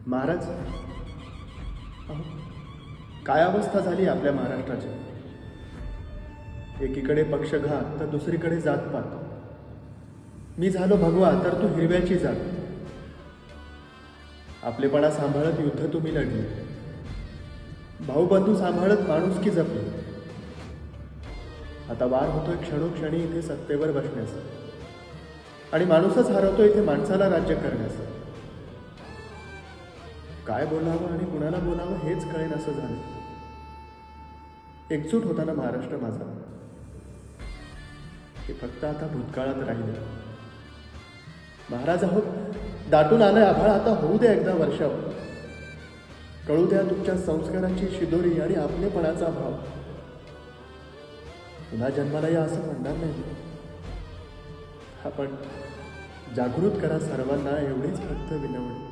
महाराज, अहो, काय अवस्था झाली आपल्या महाराष्ट्राची. एकीकडे पक्षघात तर दुसरीकडे जातपात. मी झालो भगवा तर तू हिरव्याची जात. आपलेपणा सांभाळत युद्ध तुम्ही लढली, भाऊबंधू सांभाळत माणुसकी जपली. आता वार होतोय क्षणोक्षणी इथे सत्तेवर बसण्याचा, आणि माणूसच हरवतो इथे माणसाला राज्य करण्याचं. काय बोलावं आणि कुणाला बोलावं हेच कळेन असं झालं. एकजूट होता ना महाराष्ट्र माझा, हे फक्त आता भूतकाळात राहिले. महाराज आहोत, दाटून आलंय आभाळ, आता होऊ द्या एकदा वर्षाव. कळू द्या तुमच्या संस्काराची शिदोरी आणि आपलेपणाचा भाव. पुन्हा जन्माला या असं म्हणणार नाही. आपण जागृत करा सर्वांना, एवढीच फक्त विनवणी.